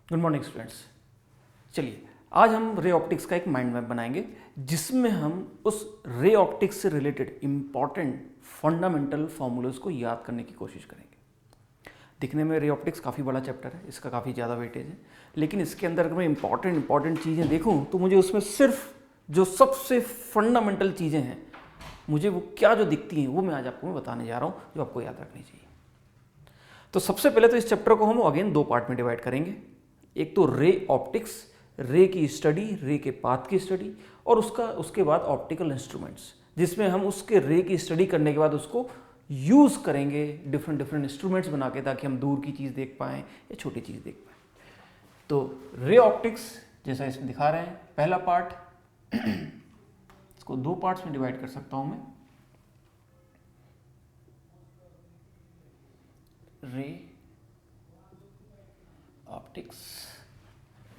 Good morning students. चलिए आज हम रे ऑप्टिक्स का एक माइंड मैप बनाएंगे जिसमें हम उस रे ऑप्टिक्स से रिलेटेड इंपॉर्टेंट फंडामेंटल फॉर्मूलाज को याद करने की कोशिश करेंगे। दिखने में रे ऑप्टिक्स काफ़ी बड़ा चैप्टर है, इसका काफ़ी ज़्यादा वेटेज है, लेकिन इसके अंदर अगर मैं इंपॉर्टेंट चीज़ें देखूँ तो मुझे उसमें सिर्फ जो सबसे फंडामेंटल चीज़ें हैं, मुझे वो क्या जो दिखती हैं वो मैं आज आपको बताने जा रहा हूँ, जो आपको याद रखनी चाहिए। तो सबसे पहले तो इस चैप्टर को हम अगेन दो पार्ट में डिवाइड करेंगे। एक तो रे ऑप्टिक्स, रे की स्टडी, रे के पाथ की स्टडी, और उसके बाद ऑप्टिकल इंस्ट्रूमेंट्स, जिसमें हम उसके रे की स्टडी करने के बाद उसको यूज़ करेंगे डिफरेंट इंस्ट्रूमेंट्स बना के, ताकि हम दूर की चीज़ देख पाएँ या छोटी चीज़ देख पाएँ। तो रे ऑप्टिक्स जैसा इसमें दिखा रहे हैं, पहला पार्ट इसको दो पार्ट्स में डिवाइड कर सकता हूँ मैं। रे optics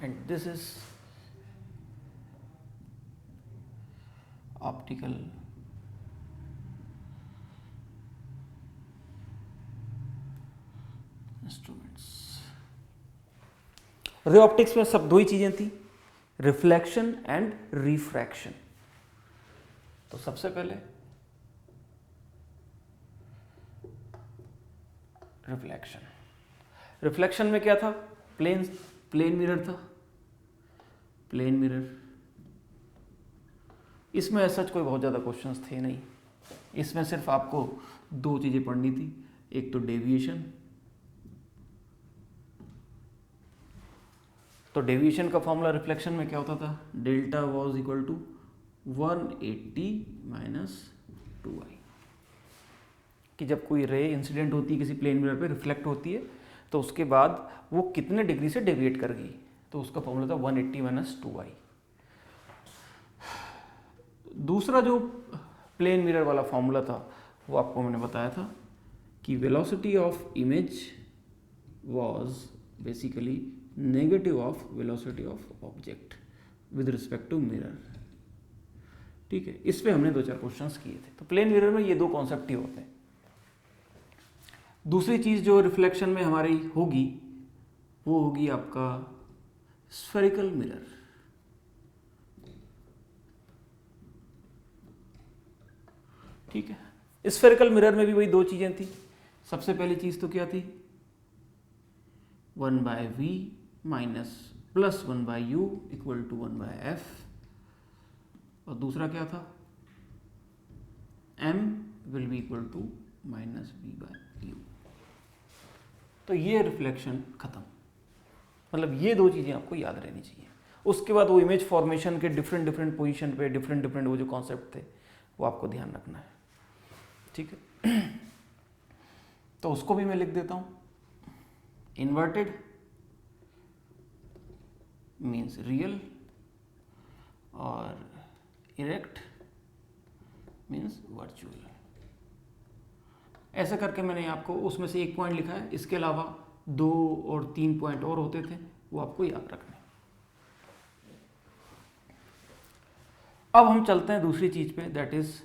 and this is optical instruments। Ray optics में सब दो ही चीजें थी, रिफ्लेक्शन एंड रिफ्रैक्शन। तो सबसे पहले रिफ्लेक्शन। रिफ्लेक्शन में क्या था? प्लेन मिरर था, प्लेन मिरर। इसमें ऐसा कोई बहुत ज़्यादा क्वेश्चंस थे नहीं, इसमें सिर्फ आपको दो चीज़ें पढ़नी थी, एक तो डेविएशन। तो डेविएशन का फॉर्मूला रिफ्लेक्शन में क्या होता था? Delta was equal to 180 minus 2i। कि जब कोई रे इंसिडेंट होती है किसी प्लेन मिरर पे, रिफ्लेक्ट होती है, तो उसके बाद वो कितने डिग्री से डेविएट कर गई, तो उसका फॉर्मूला था 180 माइनस 2i। दूसरा जो प्लेन मिरर वाला फॉर्मूला था वो आपको मैंने बताया था कि velocity of image was basically negative of velocity of object with respect to mirror. ठीक है, इस पे हमने दो चार क्वेश्चंस किए थे। तो प्लेन मिरर में ये दो कॉन्सेप्ट ही होते हैं। दूसरी चीज़ जो रिफ्लेक्शन में हमारी होगी वो होगी आपका स्फेरिकल मिरर। ठीक है, स्फेरिकल मिरर में भी वही दो चीज़ें थी। सबसे पहली चीज़ तो क्या थी? 1/v minus plus 1/u equal to 1/f, और दूसरा क्या था? m will be equal to minus v/u। तो ये रिफ्लेक्शन खत्म। मतलब ये दो चीज़ें आपको याद रहनी चाहिए। उसके बाद वो इमेज फॉर्मेशन के डिफरेंट पोजीशन पे डिफरेंट वो जो कॉन्सेप्ट थे वो आपको ध्यान रखना है। ठीक है, तो उसको भी मैं लिख देता हूँ। इन्वर्टेड मीन्स रियल और इरेक्ट मीन्स वर्चुअल। ऐसा करके मैंने आपको उसमें से एक पॉइंट लिखा है, इसके अलावा 2 और 3 पॉइंट और होते थे, वो आपको याद रखने। अब हम चलते हैं दूसरी चीज पे, दैट इज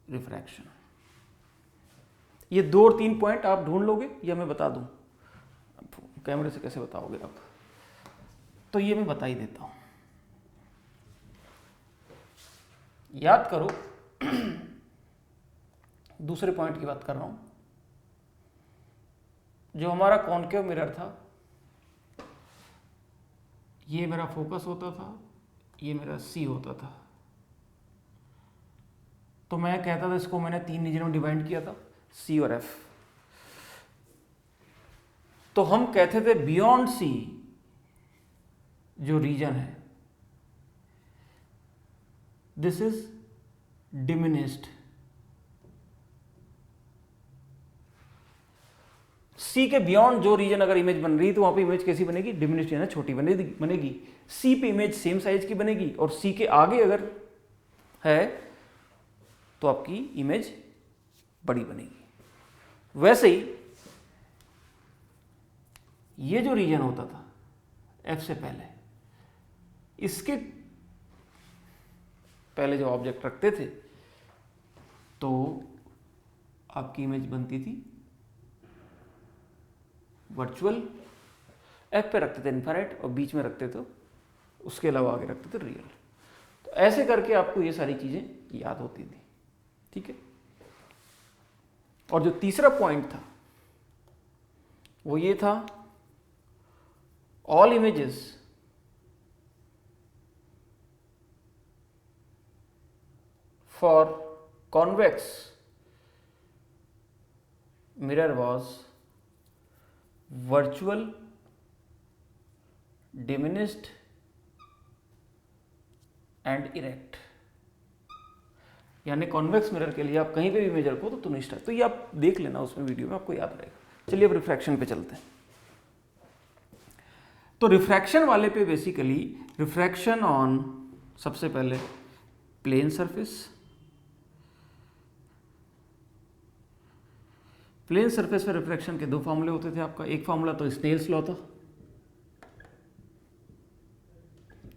रिफ्रैक्शन। ये 2 और 3 पॉइंट आप ढूंढ लोगे या मैं बता दूं? कैमरे से कैसे बताओगे आप? तो ये मैं बता ही देता हूं। याद करो, दूसरे पॉइंट की बात कर रहा हूं। जो हमारा कॉन्केव मिरर था, ये मेरा फोकस होता था, ये मेरा सी होता था। तो मैं कहता था, इसको मैंने 3 रीजन में डिवाइड किया था, सी और एफ। तो हम कहते थे बियॉन्ड सी जो रीजन है, दिस इज डिमिनिश्ड। सी के बियॉन्ड जो रीजन अगर इमेज बन रही है तो वहां पे इमेज कैसी बनेगी? डिमिनिश्ड, यानी छोटी बनेगी। सी पे इमेज सेम साइज की बनेगी, और सी के आगे अगर है तो आपकी इमेज बड़ी बनेगी। वैसे ही ये जो रीजन होता था एफ से पहले, इसके पहले जो ऑब्जेक्ट रखते थे तो आपकी इमेज बनती थी वर्चुअल, एफ पे रखते थे इन्फाइनाइट और बीच में रखते थे उसके अलावा आगे रखते थे रियल। तो ऐसे करके आपको ये सारी चीज़ें याद होती थी, ठीक है। और जो तीसरा पॉइंट था वो ये था, all images for convex mirror was virtual, diminished and erect। यानी कॉन्वेक्स मिरर के लिए आप कहीं पे भी इमेज रखो तो निष्ठ है। तो ये आप देख लेना उसमें वीडियो में, आपको याद रहेगा। चलिए अब रिफ्रैक्शन पे चलते हैं। तो रिफ्रैक्शन वाले पे बेसिकली रिफ्रैक्शन ऑन, सबसे पहले प्लेन सरफेस। प्लेन सरफेस पे रिफ्रैक्शन के दो फॉर्मूले होते थे आपका। एक फॉर्मूला तो स्नेल्स लॉ था,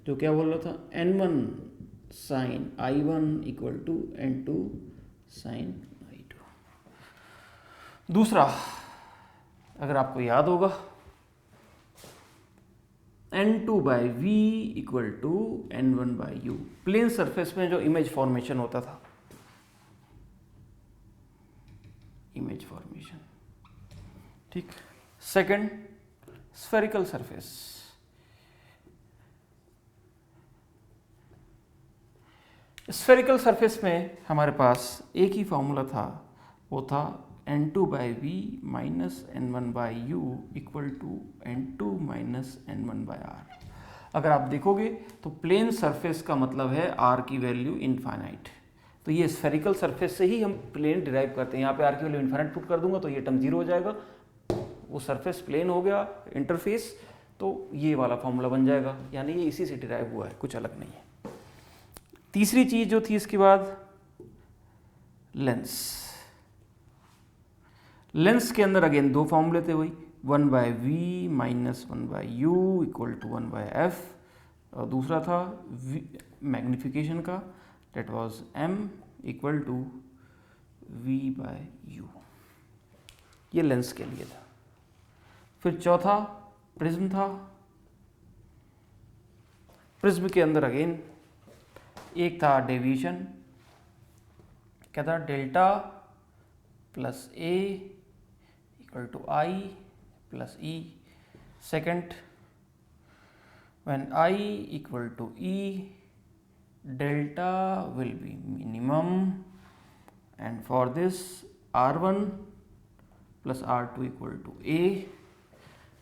जो क्या बोल रहा था, n1 sin I1 equal to n2 sin I2। दूसरा, अगर आपको याद होगा, n2 by v equal to n1 by u. Plane surface में जो इमेज फॉर्मेशन होता था, इमेज फॉर्मेशन, ठीक। Second, spherical surface. Spherical surface में हमारे पास एक ही फॉर्मूला था, वो था n2 by v minus n1 by u equal to n2 minus n1 by R. अगर आप देखोगे तो प्लेन सरफेस का मतलब है r की वैल्यू इनफाइनाइट। तो ये स्फेरिकल सरफेस से ही हम प्लेन डिराइव करते हैं। यहाँ पे r की वैल्यू इनफाइनाइट पुट कर दूंगा तो ये टर्म जीरो हो जाएगा, वो सरफेस प्लेन हो गया, इंटरफेस, तो ये वाला फॉर्मूला बन जाएगा। यानी ये इसी से डिराइव हुआ है, कुछ अलग नहीं है। तीसरी चीज जो थी इसके बाद, लेंस। लेंस के अंदर अगेन दो फॉर्मूले थे वही, 1 by v minus 1 by u equal to 1 by f, और दूसरा था मैग्निफिकेशन का, that was m equal to v by u. ये लेंस के लिए था। फिर चौथा प्रिज्म था। प्रिज्म के अंदर अगेन एक था डेविएशन, क्या था, delta plus A equal to I plus E. Second, when I equal to E, delta will be minimum, and for this R1 plus R2 equal to A.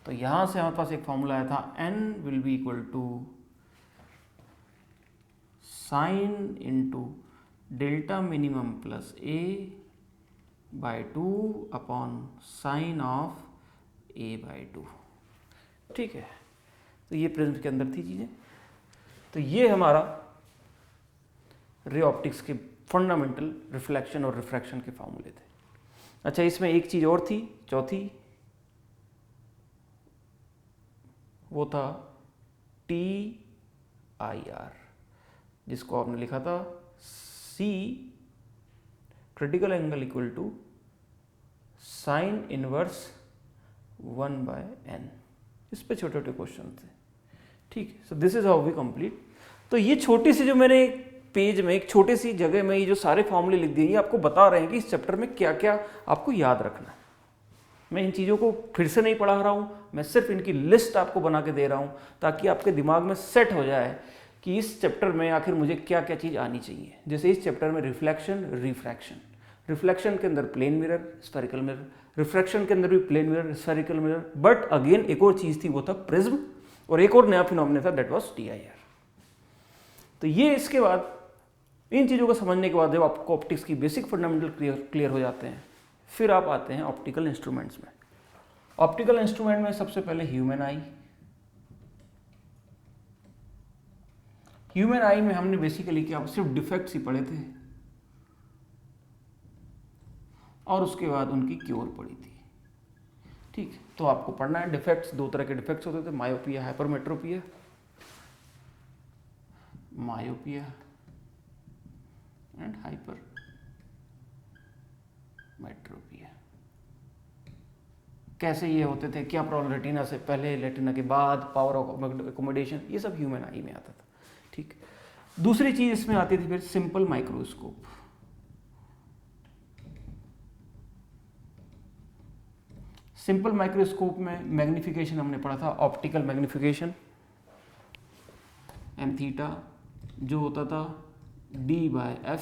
तो यहाँ से हमारे पास एक फॉर्मूला आया था, n will be equal to sine into delta minimum plus A by 2 upon sine of A by 2, ठीक है। तो ये प्रिज्म के अंदर थी चीज़ें। तो ये हमारा रे ऑप्टिक्स के फंडामेंटल रिफ्लेक्शन और रिफ्रैक्शन के फॉर्मूले थे। अच्छा, इसमें एक चीज़ और थी, चौथी, वो था TIR, जिसको आपने लिखा था C critical angle equal to sine inverse 1 by n। इस पे छोटे छोटे क्वेश्चन थे, ठीक। So this is how we complete. तो ये छोटी सी जो मैंने पेज में एक छोटी सी जगह में ये जो सारे फॉर्मूले लिख दिए, ये आपको बता रहे हैं कि इस चैप्टर में क्या क्या आपको याद रखना है। मैं इन चीज़ों को फिर से नहीं पढ़ा रहा हूँ, मैं सिर्फ इनकी लिस्ट आपको बना के दे रहा हूँ ताकि आपके दिमाग में सेट हो जाए कि इस चैप्टर में आखिर मुझे क्या क्या चीज़ आनी चाहिए। जैसे इस चैप्टर में रिफ्लेक्शन, रिफ्रैक्शन, रिफ्लेक्शन के अंदर plane mirror, spherical mirror, refraction के अंदर भी plane mirror, spherical mirror, but again एक और चीज़ थी, वो था प्रिज्म, और एक और नया फिनोमेना था, दैट वाज TIR। तो ये इसके बाद इन चीज़ों को समझने के बाद जब आपको ऑप्टिक्स की बेसिक फंडामेंटल क्लियर हो जाते हैं, फिर आप आते हैं ऑप्टिकल इंस्ट्रूमेंट्स में। ऑप्टिकल इंस्ट्रूमेंट में सबसे पहले ह्यूमन आई। ह्यूमन आई में हमने बेसिकली क्या सिर्फ डिफेक्ट्स ही पढ़े थे और उसके बाद उनकी क्योर पड़ी थी, ठीक। तो आपको पढ़ना है डिफेक्ट्स। दो तरह के डिफेक्ट्स होते थे, myopia, hypermetropia. Myopia and hypermetropia. कैसे ये होते थे, क्या प्रॉब्लम, रेटिना से पहले, रेटिना के बाद, पावर ऑफ एकोमोडेशन, ये सब ह्यूमन आई में आता था। ठीक, दूसरी चीज इसमें आती थी फिर सिंपल माइक्रोस्कोप। सिंपल माइक्रोस्कोप में मैग्निफिकेशन हमने पढ़ा था, ऑप्टिकल मैग्निफिकेशन एम थीटा, जो होता था D/F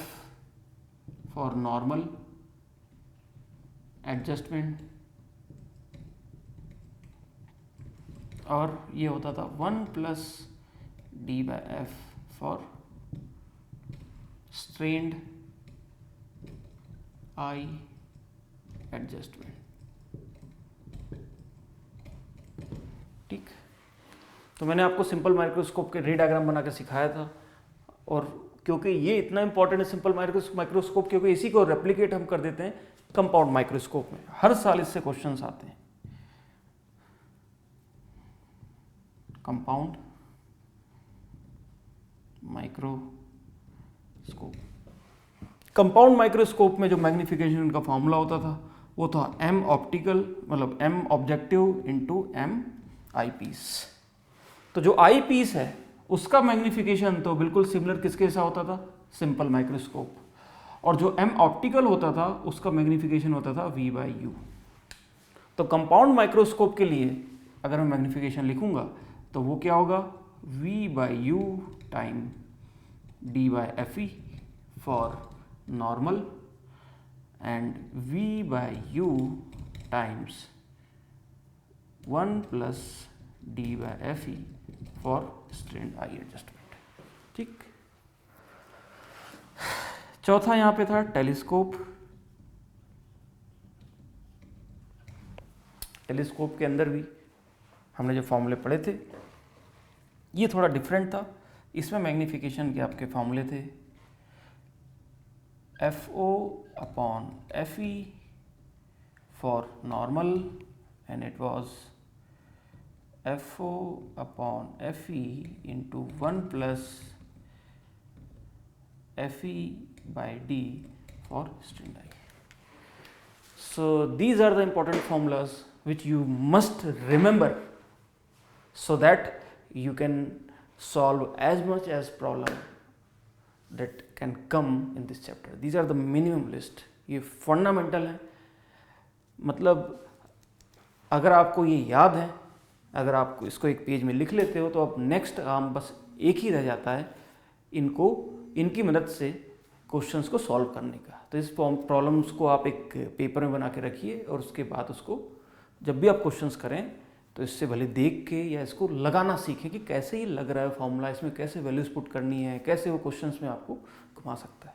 फॉर नॉर्मल एडजस्टमेंट, और ये होता था 1 + D/F for strained I adjustment. ठीक, तो मैंने आपको सिंपल माइक्रोस्कोप के रे डायग्राम बना के सिखाया था, और क्योंकि ये इतना इंपॉर्टेंट है सिंपल माइक्रोस्कोप, क्योंकि इसी को रेप्लिकेट हम कर देते हैं कंपाउंड माइक्रोस्कोप में। हर साल इससे क्वेश्चंस आते हैं। कंपाउंड माइक्रोस्कोप, कंपाउंड माइक्रोस्कोप में जो मैग्निफिकेशन का फॉर्मूला होता था वो था M ऑप्टिकल, मतलब M ऑब्जेक्टिव इंटू M आई पीस। तो जो आई पीस है उसका मैग्निफिकेशन तो बिल्कुल सिमिलर किसके जैसा होता था, सिंपल माइक्रोस्कोप, और जो M ऑप्टिकल होता था उसका मैग्निफिकेशन होता था V/U। तो कंपाउंड माइक्रोस्कोप के लिए अगर मैं मैग्निफिकेशन लिखूंगा तो वो क्या होगा, V/U time D/FE for normal and V/U times 1 + D/FE for strained I adjustment. ठीक, चौथा यहां पे था टेलीस्कोप। टेलीस्कोप के अंदर भी हमने जो फॉर्मूले पढ़े थे ये थोड़ा डिफरेंट था। इसमें मैग्निफिकेशन के आपके फॉर्मूले थे FO/FE for normal and it was FO/FE into 1 + FE/D for strained eye. So these are the important formulas which you must remember so that you can solve as much as problem that can come in this chapter. These are the minimum list. ये fundamental है, मतलब अगर आपको ये याद है, अगर आप इसको एक पेज में लिख लेते हो तो अब नेक्स्ट काम बस एक ही रह जाता है, इनकी मदद से क्वेश्चंस को सॉल्व करने का। तो इस प्रॉब्लम्स को आप एक पेपर में बना के रखिए, और उसके बाद उसको जब भी आप क्वेश्चंस करें तो इससे भले देख के या इसको लगाना सीखें कि कैसे ये लग रहा है फॉर्मूला, इसमें कैसे वैल्यूज पुट करनी है, कैसे वो क्वेश्चंस में आपको घुमा सकता है।